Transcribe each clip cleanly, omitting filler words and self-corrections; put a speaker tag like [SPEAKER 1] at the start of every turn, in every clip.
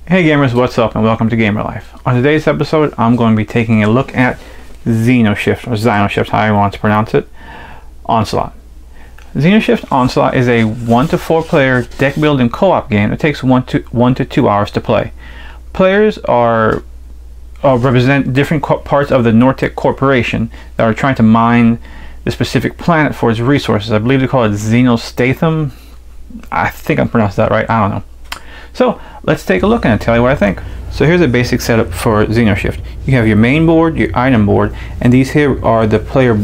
[SPEAKER 1] Hey gamers, what's up and welcome to Gamer Life. On today's episode, I'm going to be taking a look at XenoShyft, or XenoShyft, how you want to pronounce it, Onslaught. XenoShyft Onslaught is a 1 to 4 player deck building co-op game that takes 1 to 2 hours to play. Players represent different parts of the Nortec Corporation that are trying to mine the specific planet for its resources. I believe they call it XenoShyft. I think I'm pronouncing that right, I don't know. So let's take a look and I'll tell you what I think. So here's a basic setup for XenoShyft. You have your main board, your item board, and these here are the player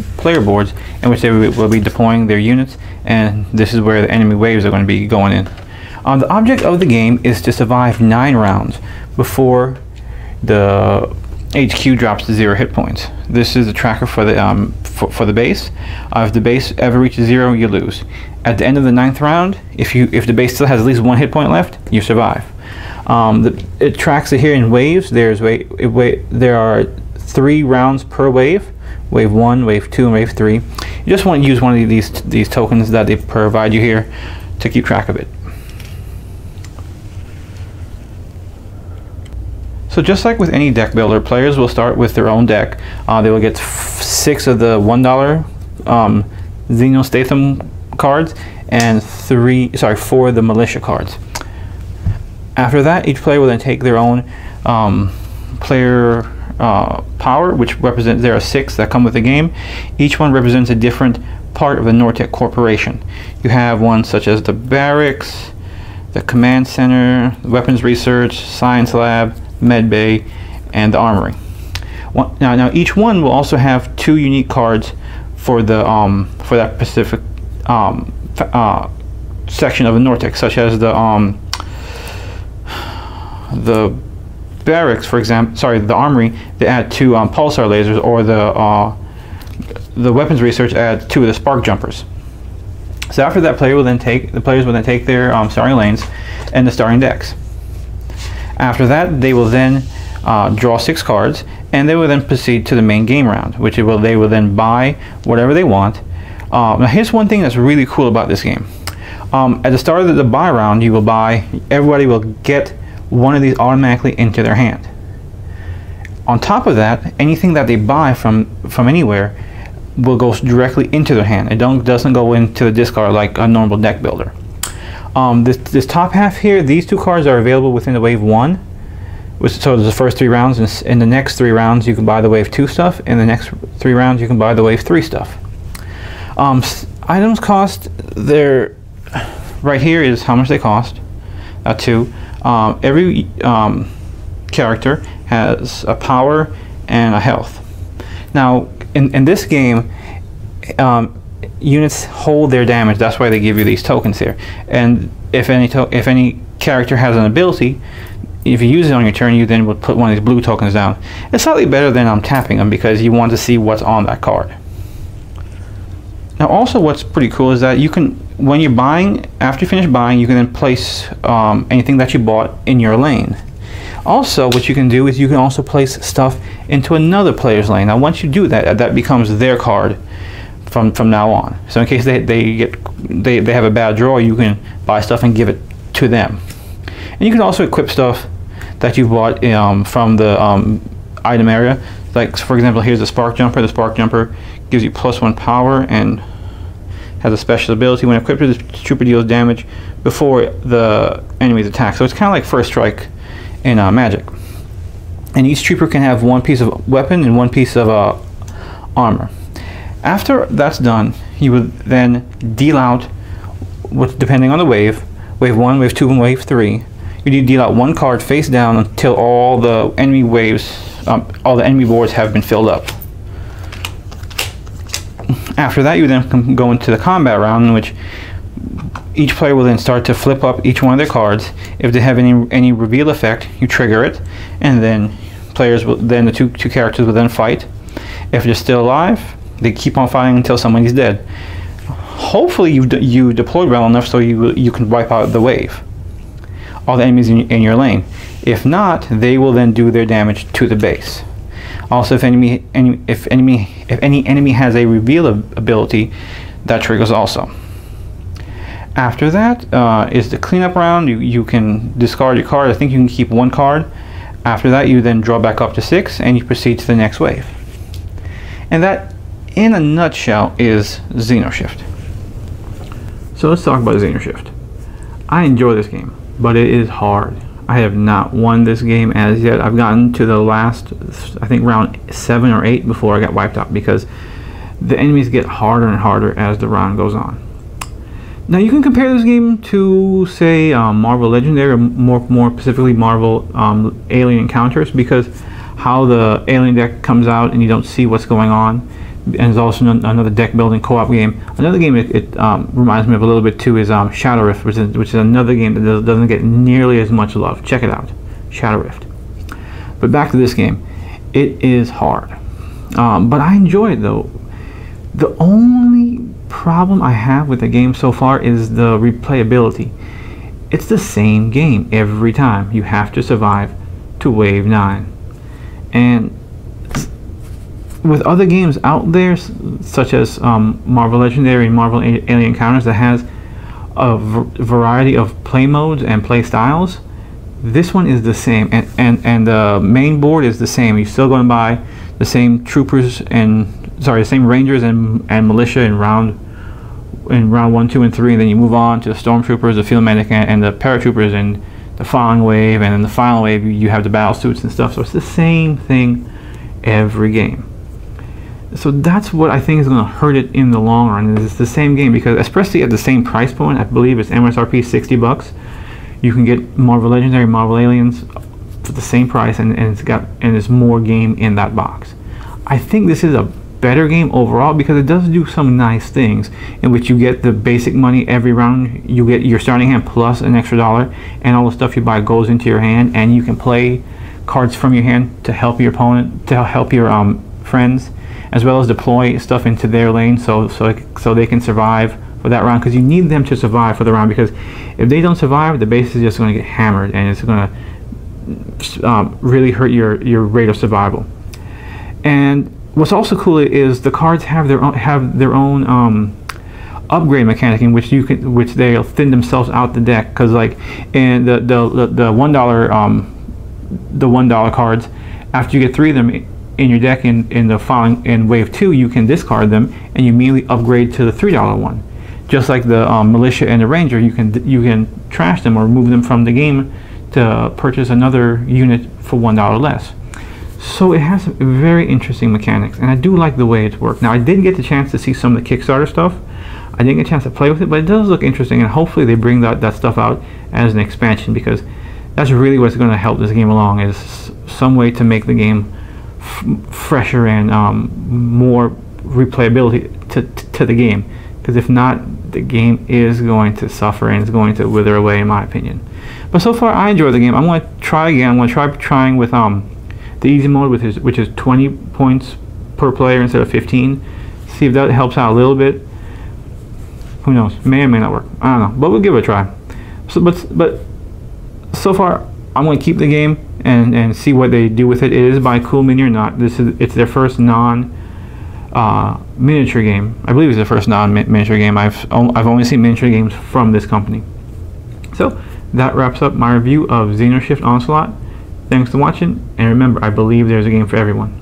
[SPEAKER 1] boards in which they will be deploying their units, and this is where the enemy waves are going to be going in. The object of the game is to survive 9 rounds before the HQ drops to 0 hit points. This is the tracker for the base. If the base ever reaches 0, you lose. At the end of the 9th round, if the base still has at least 1 hit point left, you survive. It tracks it here in waves. There are 3 rounds per wave. Wave 1, Wave 2, and Wave 3. You just want to use one of these tokens that they provide you here to keep track of it. So just like with any deck builder, players will start with their own deck. They will get 6 of the $1 XenoShyft cards and 4 of the militia cards. After that, each player will then take their own player power, which represents, there are 6 that come with the game. Each one represents a different part of the Nortec Corporation. You have ones such as the barracks, the command center, the weapons research, science lab, med bay, and the armory. Now each one will also have 2 unique cards for that specific section of the Nortec, such as the barracks, for example. Sorry, the armory. They add 2 pulsar lasers, or the weapons research add 2 of the spark jumpers. So after that, the players will then take their starting lanes and the starting decks. After that, they will then draw 6 cards, and they will then proceed to the main game round, which they will then buy whatever they want. Now here's one thing that's really cool about this game. At the start of the buy round, everybody will get one of these automatically into their hand. On top of that, anything that they buy from anywhere will go directly into their hand. It doesn't go into the discard like a normal deck builder. This top half here, these 2 cards are available within the Wave 1. So there's the first 3 rounds, and in the next 3 rounds you can buy the Wave 2 stuff. In the next 3 rounds you can buy the Wave 3 stuff. Items cost, right here is how much they cost. 2. Every character has a power and a health. Now in this game, units hold their damage. That's why they give you these tokens here. And if any character has an ability, if you use it on your turn, you then would put one of these blue tokens down. It's slightly better than tapping them, because you want to see what's on that card. Now also, what's pretty cool is that you can, when you're buying, after you finish buying, you can then place anything that you bought in your lane. Also, what you can do is you can also place stuff into another player's lane. Now once you do that, that becomes their card from now on. So in case they have a bad draw, you can buy stuff and give it to them. And you can also equip stuff that you bought from the item area. Like, for example, here's the spark jumper. The spark jumper gives you +1 power and has a special ability. When equipped, this trooper deals damage before the enemy's attack. So it's kind of like first strike in Magic. And each trooper can have 1 piece of weapon and 1 piece of armor. After that's done, you would then deal out, depending on the wave 1, Wave 2, and Wave 3. You deal out 1 card face down until all the enemy all the enemy boards have been filled up. After that, you then can go into the combat round, in which each player will then start to flip up each one of their cards. If they have any reveal effect, you trigger it, and then the two characters will then fight. If they're still alive, they keep on fighting until somebody's dead. Hopefully you deployed well enough so you can wipe out the wave, all the enemies in your lane. If not, they will then do their damage to the base. Also, if any enemy has a reveal ability, that triggers also. After that is the cleanup round. You can discard your card. I think you can keep 1 card. After that, you then draw back up to 6, and you proceed to the next wave. And that, in a nutshell, is XenoShyft. So let's talk about XenoShyft. I enjoy this game, but it is hard. I have not won this game as yet. I've gotten to the last, I think, round 7 or 8 before I got wiped out, because the enemies get harder and harder as the round goes on. Now you can compare this game to, say, Marvel Legendary, or more specifically Marvel Alien Encounters, because how the alien deck comes out and you don't see what's going on. And there's also another deck building co-op game. Another game it reminds me of a little bit too is Shadow Rift, which is another game that doesn't get nearly as much love. Check it out, Shadow Rift. But back to this game, it is hard, but I enjoy it though. The only problem I have with the game so far is the replayability. It's the same game every time. You have to survive to wave 9, and with other games out there, such as Marvel Legendary and Marvel Alien Encounters, that has a variety of play modes and play styles, this one is the same, and the main board is the same. You're still going to buy the same troopers and the same rangers and militia in round 1, 2, and 3, and then you move on to the stormtroopers, the field medic, and the paratroopers in the following wave, and in the final wave you have the battle suits and stuff. So it's the same thing every game. So that's what I think is going to hurt it in the long run. It's the same game, because especially at the same price point, I believe it's MSRP $60. You can get Marvel Legendary, Marvel Aliens for the same price, and there's more game in that box. I think this is a better game overall, because it does do some nice things in which you get the basic money every round. You get your starting hand plus an extra $1, and all the stuff you buy goes into your hand, and you can play cards from your hand to help your opponent, to help your friends, as well as deploy stuff into their lane so they can survive for that round, because you need them to survive for the round, because if they don't survive, the base is just going to get hammered, and it's going to really hurt your rate of survival. And what's also cool is the cards have their own upgrade mechanic, in which they'll thin themselves out the deck, because like in the $1 cards, after you get 3 of them in your deck in wave 2, you can discard them and you immediately upgrade to the $3 one. Just like the militia and the ranger, you can trash them or remove them from the game to purchase another unit for $1 less. So it has some very interesting mechanics, and I do like the way it's worked. Now I didn't get the chance to see some of the Kickstarter stuff. I didn't get a chance to play with it, but it does look interesting, and hopefully they bring that stuff out as an expansion, because that's really what's going to help this game along, is some way to make the game fresher and more replayability to the game, because if not, the game is going to suffer and it's going to wither away, in my opinion. But so far I enjoy the game. I'm going to try again. I'm going to try trying with the easy mode, which is 20 points per player instead of 15. See if that helps out a little bit. Who knows, may or may not work, I don't know, but we'll give it a try. So but so far I'm going to keep the game and see what they do with it. It is by Cool Mini or Not. It's their first miniature game. I believe it's their first miniature game. I've only seen miniature games from this company. So that wraps up my review of XenoShyft Onslaught. Thanks for watching, and remember, I believe there's a game for everyone.